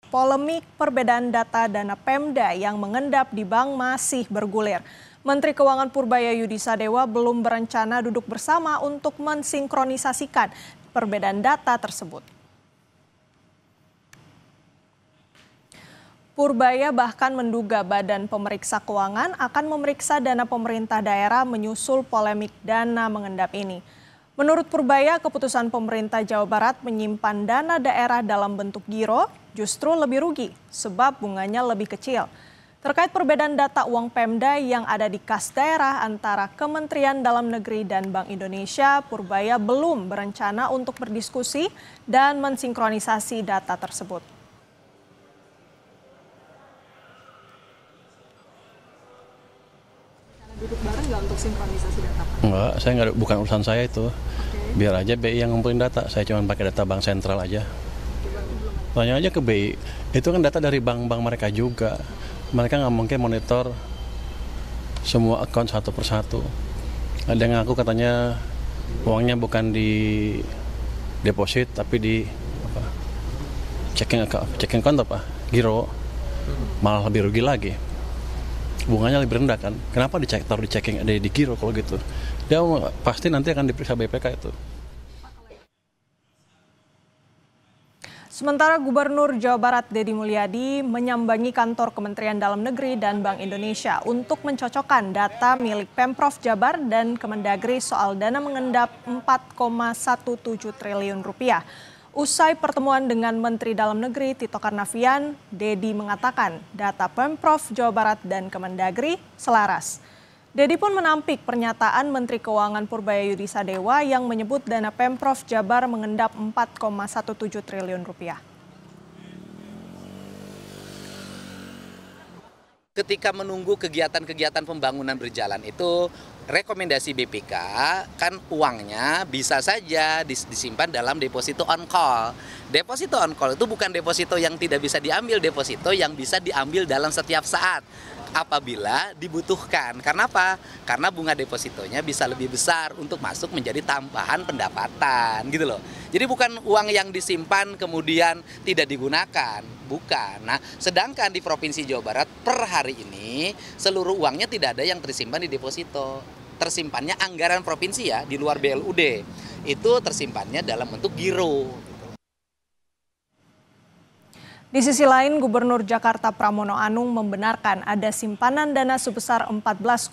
Polemik perbedaan data dana Pemda yang mengendap di bank masih bergulir. Menteri Keuangan Purbaya Yudi Sadewa belum berencana duduk bersama untuk mensinkronisasikan perbedaan data tersebut. Purbaya bahkan menduga Badan Pemeriksa Keuangan akan memeriksa dana pemerintah daerah menyusul polemik dana mengendap ini. Menurut Purbaya, keputusan pemerintah Jawa Barat menyimpan dana daerah dalam bentuk giro justru lebih rugi sebab bunganya lebih kecil. Terkait perbedaan data uang Pemda yang ada di kas daerah antara Kementerian Dalam Negeri dan Bank Indonesia, Purbaya belum berencana untuk berdiskusi dan mensinkronisasi data tersebut. Duduk bareng nggak untuk sinkronisasi data? Enggak, bukan urusan saya itu. Biar aja BI yang ngumpulin data, saya cuma pakai data bank sentral aja. Tanya aja ke BI, itu kan data dari bank-bank mereka juga. Mereka nggak mungkin monitor semua akun satu persatu. Ada yang ngaku katanya uangnya bukan di deposit tapi di checking account apa? Giro. Malah lebih rugi lagi. Bunganya lebih rendah kan? Kenapa taruh di checking di giro kalau gitu? Dia pasti nanti akan diperiksa BPK itu. Sementara Gubernur Jawa Barat Deddy Mulyadi menyambangi kantor Kementerian Dalam Negeri dan Bank Indonesia untuk mencocokkan data milik Pemprov Jabar dan Kemendagri soal dana mengendap 4,17 triliun rupiah. Usai pertemuan dengan Menteri Dalam Negeri Tito Karnavian, Deddy mengatakan data Pemprov Jawa Barat dan Kemendagri selaras. Deddy pun menampik pernyataan Menteri Keuangan Purbaya Yudi Sadewa yang menyebut dana Pemprov Jabar mengendap 4,17 triliun rupiah. Ketika menunggu kegiatan-kegiatan pembangunan berjalan itu, rekomendasi BPK kan uangnya bisa saja disimpan dalam deposito on call. Deposito on call itu bukan deposito yang tidak bisa diambil, deposito yang bisa diambil dalam setiap saat apabila dibutuhkan. Karena apa? Karena bunga depositonya bisa lebih besar untuk masuk menjadi tambahan pendapatan gitu loh. Jadi bukan uang yang disimpan kemudian tidak digunakan, bukan. Nah, sedangkan di Provinsi Jawa Barat per hari ini seluruh uangnya tidak ada yang tersimpan di deposito. Tersimpannya anggaran provinsi ya, di luar BLUD. Itu tersimpannya dalam bentuk giro. Di sisi lain, Gubernur Jakarta Pramono Anung membenarkan ada simpanan dana sebesar 14,6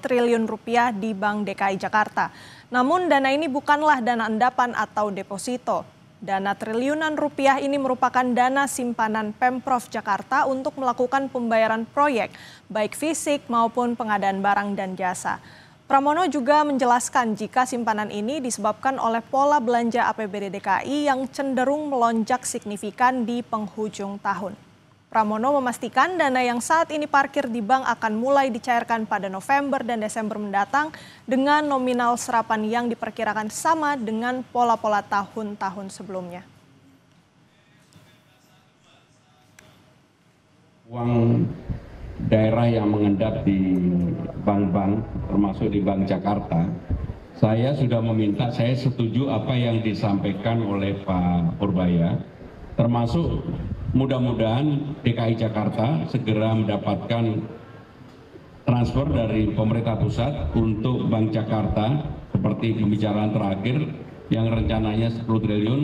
triliun rupiah di Bank DKI Jakarta. Namun dana ini bukanlah dana endapan atau deposito. Dana triliunan rupiah ini merupakan dana simpanan Pemprov Jakarta untuk melakukan pembayaran proyek, baik fisik maupun pengadaan barang dan jasa. Pramono juga menjelaskan jika simpanan ini disebabkan oleh pola belanja APBD DKI yang cenderung melonjak signifikan di penghujung tahun. Pramono memastikan dana yang saat ini parkir di bank akan mulai dicairkan pada November dan Desember mendatang dengan nominal serapan yang diperkirakan sama dengan pola-pola tahun-tahun sebelumnya. Uang daerah yang mengendap di bank-bank, termasuk di Bank Jakarta, saya sudah meminta, saya setuju apa yang disampaikan oleh Pak Purbaya, termasuk mudah-mudahan DKI Jakarta segera mendapatkan transfer dari pemerintah pusat untuk Bank Jakarta, seperti pembicaraan terakhir yang rencananya 10 triliun,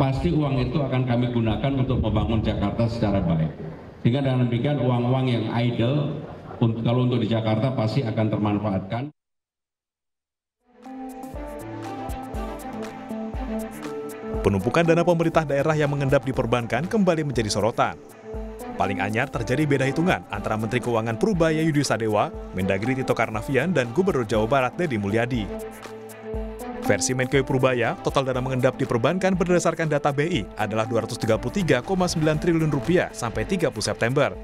pasti uang itu akan kami gunakan untuk membangun Jakarta secara baik. Sehingga dengan demikian uang-uang yang idle, kalau untuk di Jakarta pasti akan termanfaatkan. Penumpukan dana pemerintah daerah yang mengendap di perbankan kembali menjadi sorotan. Paling anyar terjadi beda hitungan antara Menteri Keuangan Purbaya Yudi Sadewa, Mendagri Tito Karnavian, dan Gubernur Jawa Barat Deddy Mulyadi. Versi Menkeu Purbaya, total dana mengendap di perbankan berdasarkan data BI adalah 233,9 triliun rupiah sampai 30 September.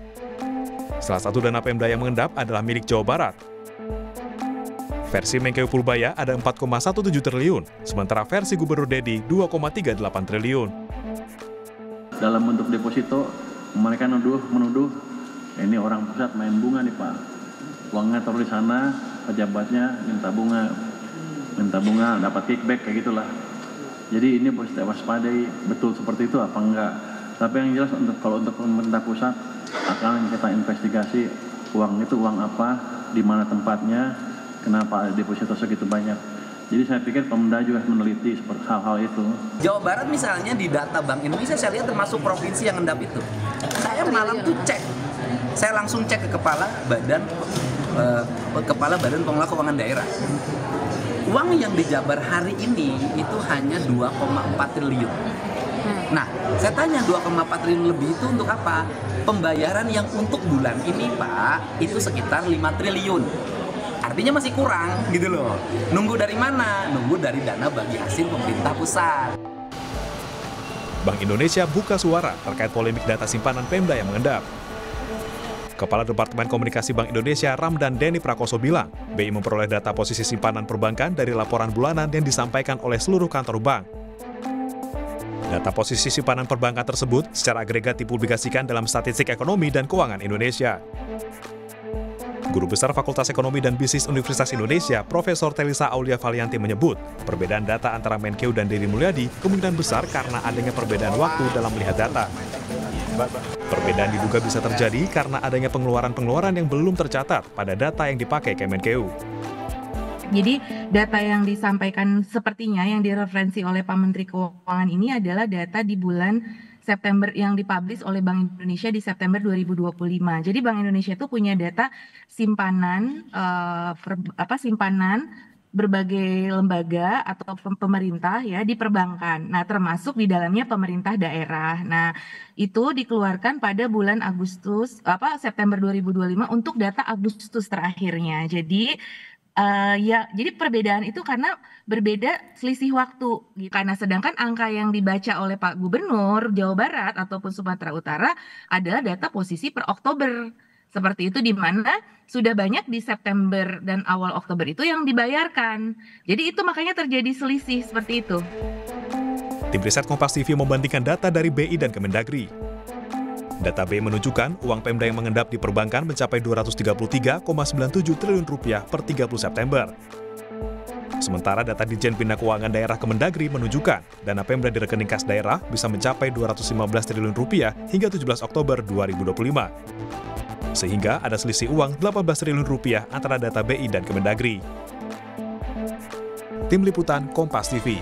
Salah satu dana Pemda yang mengendap adalah milik Jawa Barat. Versi Menkeu Purbaya ada 4,17 triliun, sementara versi Gubernur Deddy 2,38 triliun. Dalam bentuk deposito, mereka menuduh ini orang pusat main bunga nih Pak. Uangnya taruh di sana, pejabatnya minta bunga dapat kickback kayak gitulah. Jadi ini harus waspadai, betul seperti itu apa enggak? Tapi yang jelas kalau untuk pemerintah pusat akan kita investigasi uang itu uang apa, di mana tempatnya, kenapa ada deposito segitu banyak. Jadi saya pikir Pemda juga meneliti seperti hal-hal itu. Jawa Barat misalnya di data Bank Indonesia saya lihat termasuk provinsi yang ngendap itu. Saya malam tuh cek, saya langsung cek ke Kepala Badan Pengelola Keuangan Daerah. Uang yang di Jabar hari ini itu hanya 2,4 triliun. Nah, saya tanya 2,4 triliun lebih itu untuk apa? Pembayaran yang untuk bulan ini Pak, itu sekitar 5 triliun. Artinya masih kurang gitu loh. Nunggu dari mana? Nunggu dari dana bagi hasil pemerintah pusat. Bank Indonesia buka suara terkait polemik data simpanan Pemda yang mengendap. Kepala Departemen Komunikasi Bank Indonesia Ramdan Denny Prakoso bilang, BI memperoleh data posisi simpanan perbankan dari laporan bulanan yang disampaikan oleh seluruh kantor bank. Data posisi simpanan perbankan tersebut secara agregat dipublikasikan dalam Statistik Ekonomi dan Keuangan Indonesia. Guru Besar Fakultas Ekonomi dan Bisnis Universitas Indonesia, Profesor Telisa Aulia Valianti menyebut, perbedaan data antara Menkeu dan Deddy Mulyadi kemungkinan besar karena adanya perbedaan waktu dalam melihat data. Perbedaan diduga bisa terjadi karena adanya pengeluaran-pengeluaran yang belum tercatat pada data yang dipakai Kemenkeu. Jadi data yang disampaikan sepertinya yang direferensi oleh Pak Menteri Keuangan ini adalah data di bulan September yang dipublish oleh Bank Indonesia di September 2025. Jadi Bank Indonesia itu punya data simpanan simpanan berbagai lembaga atau pemerintah ya di perbankan. Nah, termasuk di dalamnya pemerintah daerah. Nah, itu dikeluarkan pada bulan September 2025 untuk data Agustus terakhirnya. Jadi jadi perbedaan itu karena berbeda selisih waktu. Karena sedangkan angka yang dibaca oleh Pak Gubernur Jawa Barat ataupun Sumatera Utara adalah data posisi per Oktober. Seperti itu di mana sudah banyak di September dan awal Oktober itu yang dibayarkan. Jadi itu makanya terjadi selisih seperti itu. Tim riset Kompas TV membandingkan data dari BI dan Kemendagri. Data BI menunjukkan uang Pemda yang mengendap di perbankan mencapai Rp233,97 triliun per 30 September. Sementara data Ditjen Bina Keuangan Daerah Kemendagri menunjukkan dana Pemda di rekening kas daerah bisa mencapai Rp215 triliun hingga 17 Oktober 2025. Sehingga ada selisih uang Rp18 triliun antara data BI dan Kemendagri. Tim Liputan Kompas TV.